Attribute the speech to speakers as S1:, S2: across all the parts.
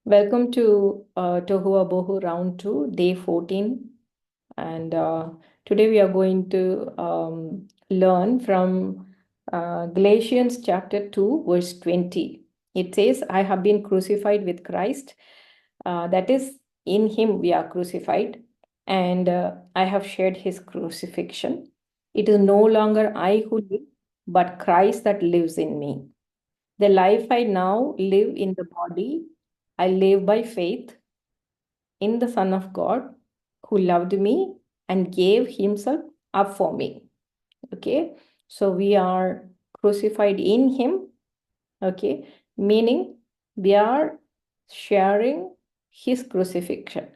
S1: Welcome to Tohua Bohu Round 2, Day 14. And today we are going to learn from Galatians chapter 2, verse 20. It says, I have been crucified with Christ. That is, in him we are crucified. And I have shared his crucifixion. It is no longer I who live, but Christ that lives in me. The life I now live in the body, I live by faith in the Son of God who loved me and gave himself up for me. Okay, so we are crucified in him. Okay, meaning we are sharing his crucifixion.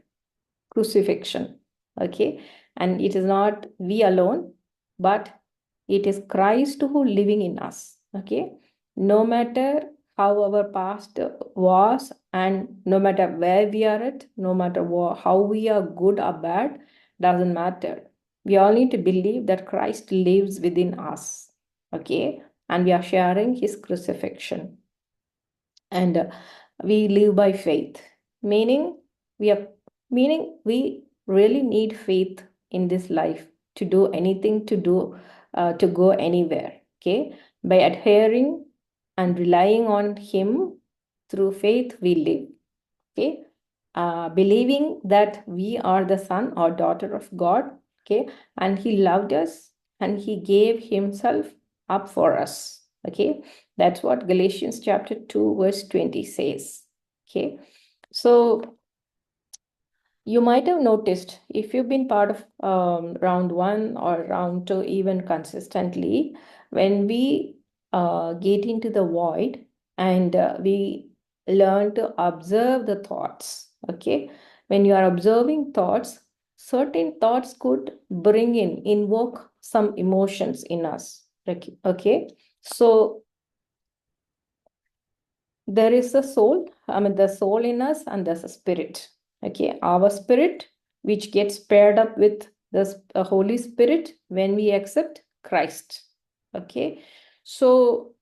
S1: Okay, and it is not we alone, but it is Christ who living in us. Okay, no matter how our past was, and no matter where we are at, no matter how we are good or bad, doesn't matter. We all need to believe that Christ lives within us. Okay, and we are sharing his crucifixion, and we live by faith, meaning we are meaning we really need faith in this life to do anything, to go anywhere. Okay, by adhering and relying on him, through faith we live. Okay, believing that we are the son or daughter of God. Okay, and he loved us and he gave himself up for us. Okay, that's what Galatians chapter 2 verse 20 says. Okay, so you might have noticed, if you've been part of round 1 or round 2 even consistently, when we get into the void and we learn to observe the thoughts. Okay, when you are observing thoughts, certain thoughts could invoke some emotions in us. Okay, so there is a soul, the soul in us, and there's a spirit. Okay, our spirit, which gets paired up with the Holy Spirit when we accept Christ. Okay, so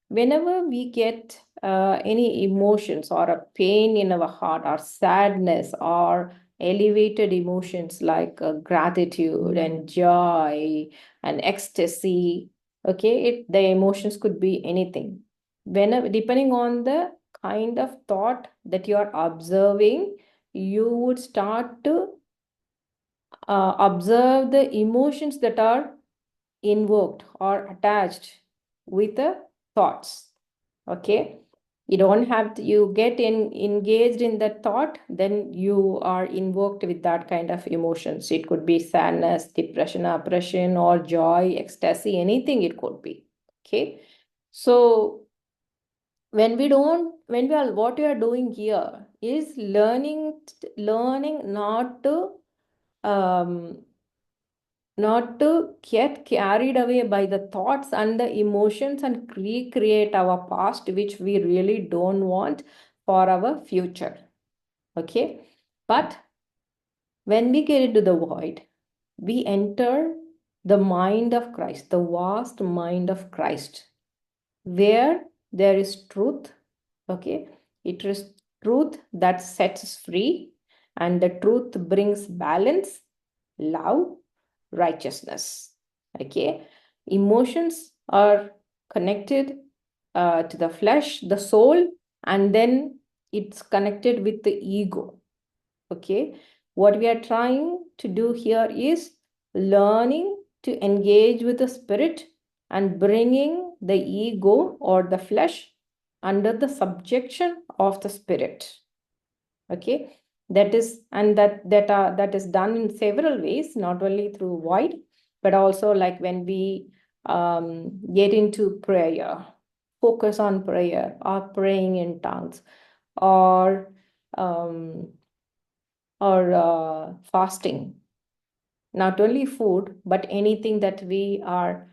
S1: whenever we get any emotions or a pain in our heart, or sadness, or elevated emotions like gratitude and joy and ecstasy, okay, the emotions could be anything. Whenever, depending on the kind of thought that you are observing, you would start to observe the emotions that are invoked or attached with the thoughts. Okay, you don't have to, you get engaged in that thought, then you are invoked with that kind of emotions. It could be sadness, depression, oppression, or joy, ecstasy, anything it could be. Okay, so when we are, what we are doing here is learning um not to get carried away by the thoughts and the emotions and recreate our past, which we really don't want for our future. Okay, but when we get into the void, we enter the mind of Christ, the vast mind of Christ, where there is truth. Okay, it is truth that sets us free, and the truth brings balance, love, righteousness. Okay, emotions are connected to the flesh, the soul, and then it's connected with the ego. Okay, what we are trying to do here is learning to engage with the spirit and bringing the ego or the flesh under the subjection of the spirit. Okay, that is, and that is done in several ways, not only through void, but also like when we get into prayer, focus on prayer, or praying in tongues, or um, fasting. Not only food, but anything that we are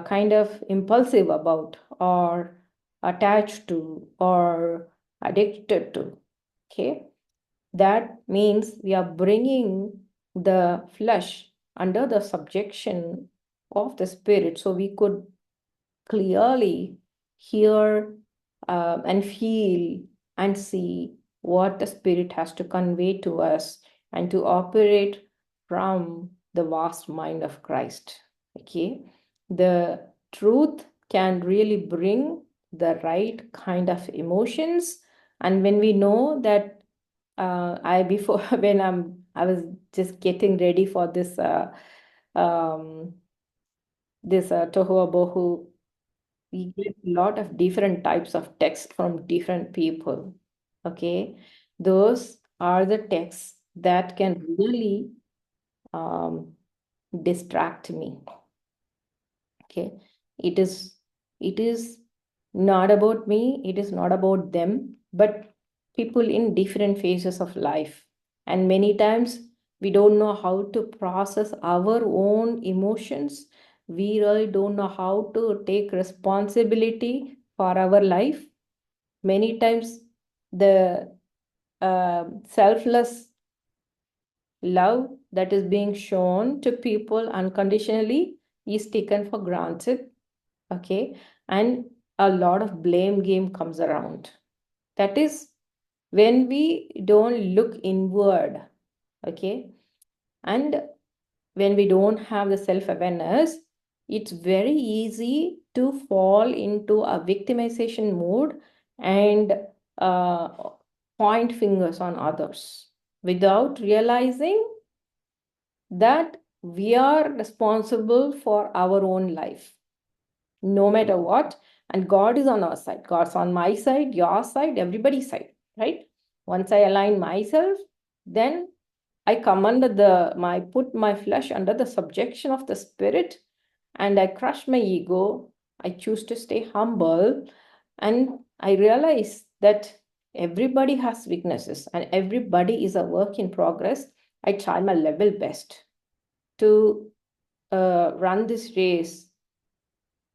S1: kind of impulsive about, or attached to, or addicted to. Okay, that means we are bringing the flesh under the subjection of the spirit, so we could clearly hear and feel and see what the Spirit has to convey to us and to operate from the vast mind of Christ. Okay, the truth can really bring the right kind of emotions, and when we know that, I before I was just getting ready for um, this Tohu Bohu, we get a lot of different types of text from different people. Okay, those are the texts that can really um, distract me. Okay, it is it is not about me, it is not about them, but people in different phases of life. And many times we don't know how to process our own emotions. We really don't know how to take responsibility for our life. Many times the selfless love that is being shown to people unconditionally is taken for granted. Okay, and a lot of blame game comes around. That is when we don't look inward. Okay, and when we don't have the self-awareness, it's very easy to fall into a victimization mode and uh, point fingers on others without realizing that we are responsible for our own life, no matter what. And God is on our side. God's on my side, your side, everybody's side, right? Once I align myself, then I come under put my flesh under the subjection of the Spirit, and I crush my ego. I choose to stay humble, and I realize that everybody has weaknesses and everybody is a work in progress. I try my level best to run this race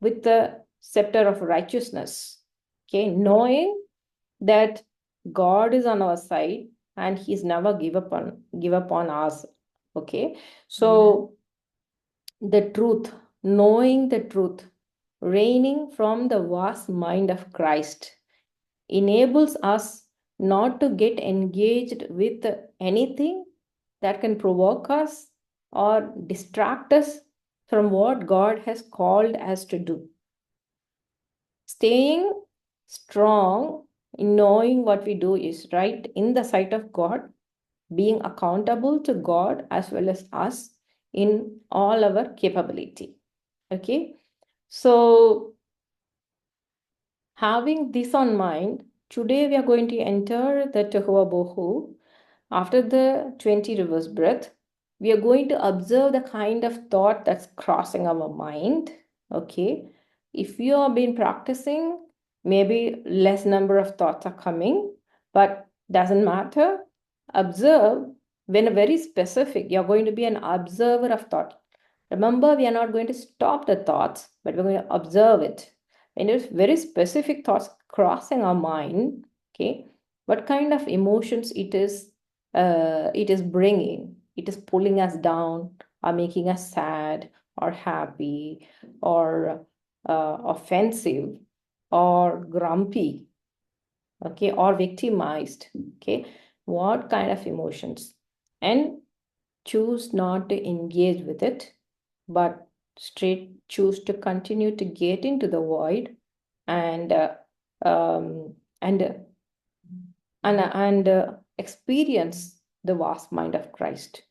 S1: with the scepter of righteousness. Okay, knowing that God is on our side and He's never give up on us. Okay, so the truth, knowing the truth, reigning from the vast mind of Christ, enables us not to get engaged with anything that can provoke us or distract us from what God has called us to do. Staying strong in knowing what we do is right in the sight of God, being accountable to God as well as us in all our capability. Okay, so having this on mind, today we are going to enter the Tehuwa Bohu. After the 20 reverse breath, we are going to observe the kind of thought that's crossing our mind. Okay, if you have been practicing, maybe less number of thoughts are coming, but doesn't matter. Observe when a very specific, you're going to be an observer of thought. Remember, we are not going to stop the thoughts, but we're going to observe it. And there's very specific thoughts crossing our mind. Okay, what kind of emotions it is bringing? It is pulling us down, or making us sad, or happy, or offensive, or grumpy, okay, or victimized. Okay, what kind of emotions? And choose not to engage with it, but straight choose to continue to get into the void and um, and experience the vast mind of Christ.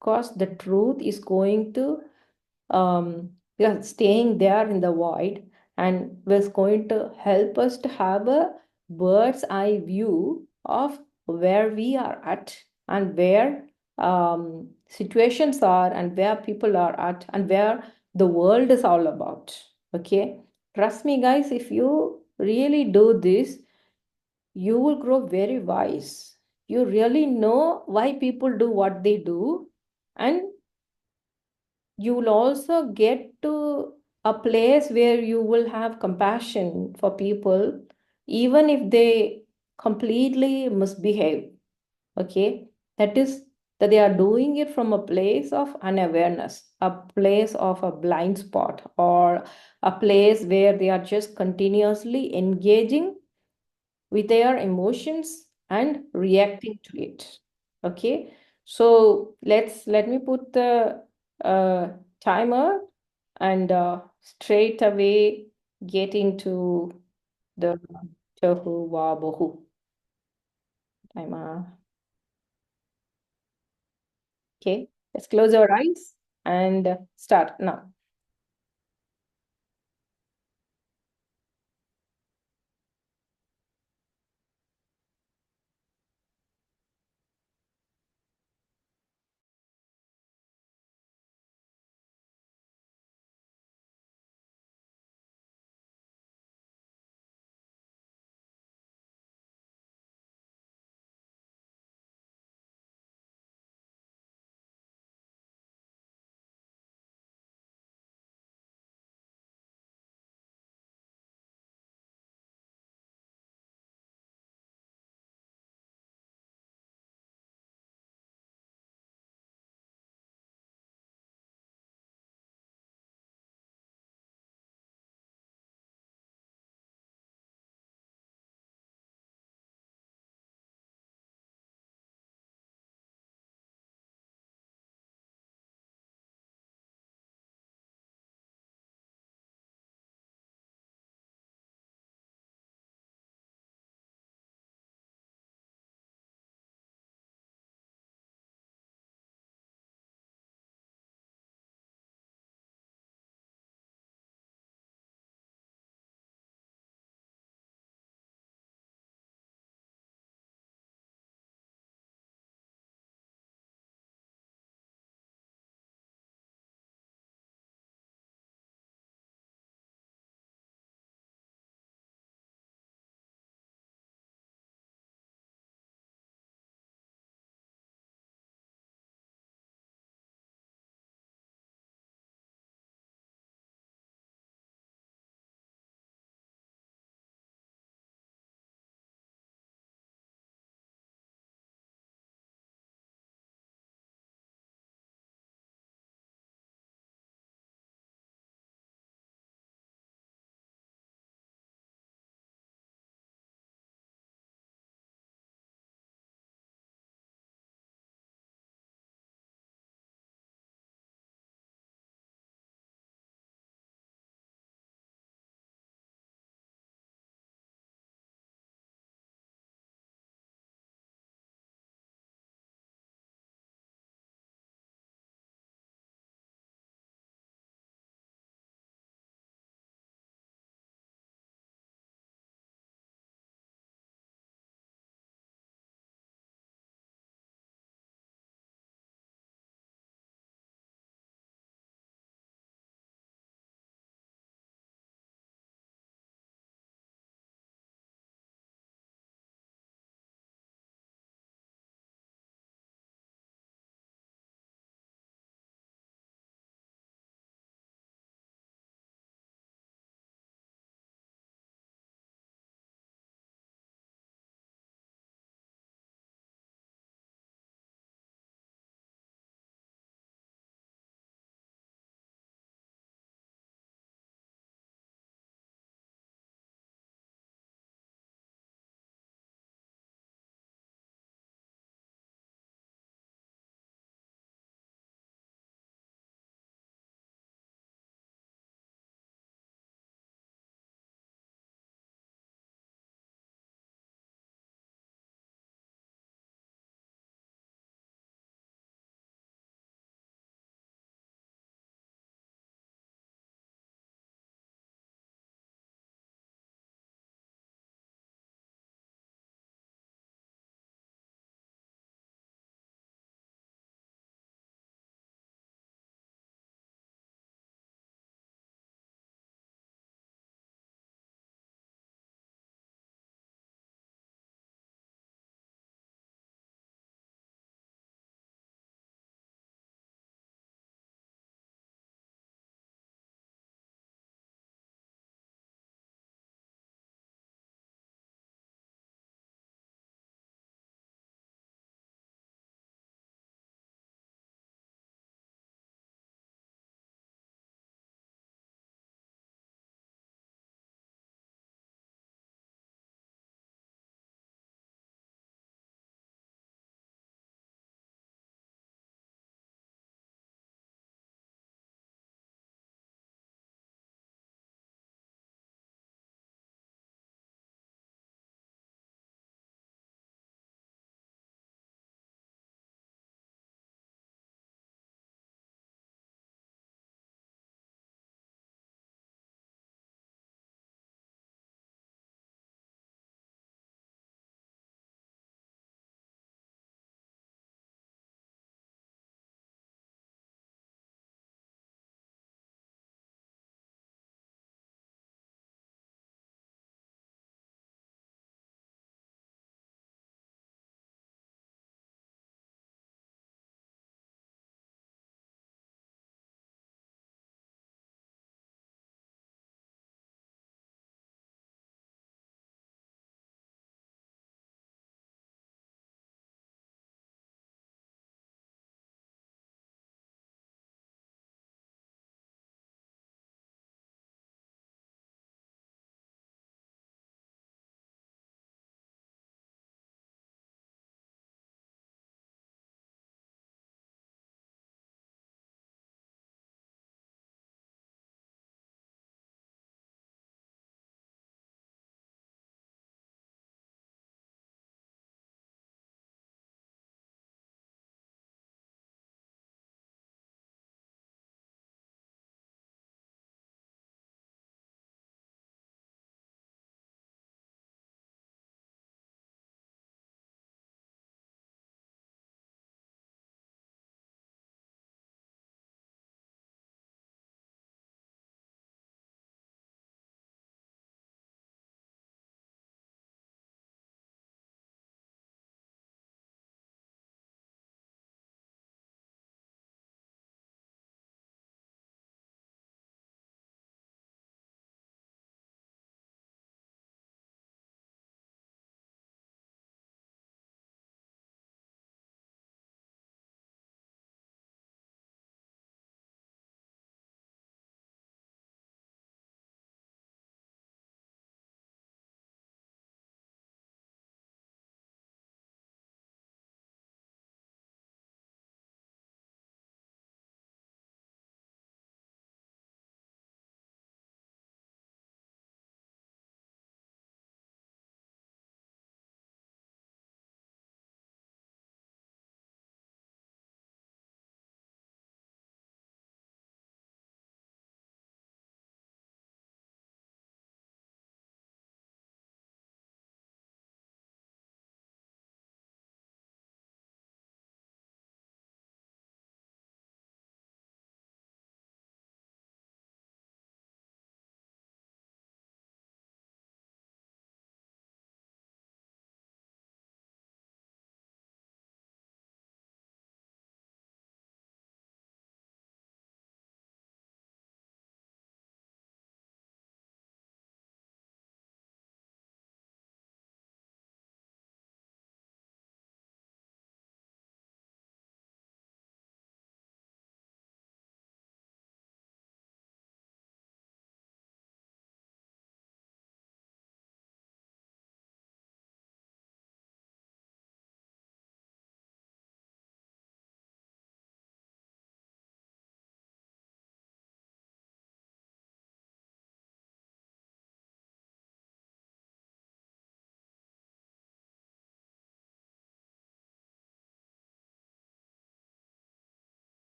S1: Because the truth is going to staying there in the void and was going to help us to have a bird's eye view of where we are at and where situations are and where people are at and where the world is all about. Okay, trust me guys, if you really do this, you will grow very wise. You really know why people do what they do, and you will also get to a place where you will have compassion for people, even if they completely misbehave. Okay, that is that they are doing it from a place of unawareness, a place of a blind spot, or a place where they are just continuously engaging with their emotions and reacting to it. Okay, so let me put the timer and straight away get into the tohu wa bohu timer. Okay, let's close our eyes and start now.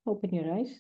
S1: Open your eyes.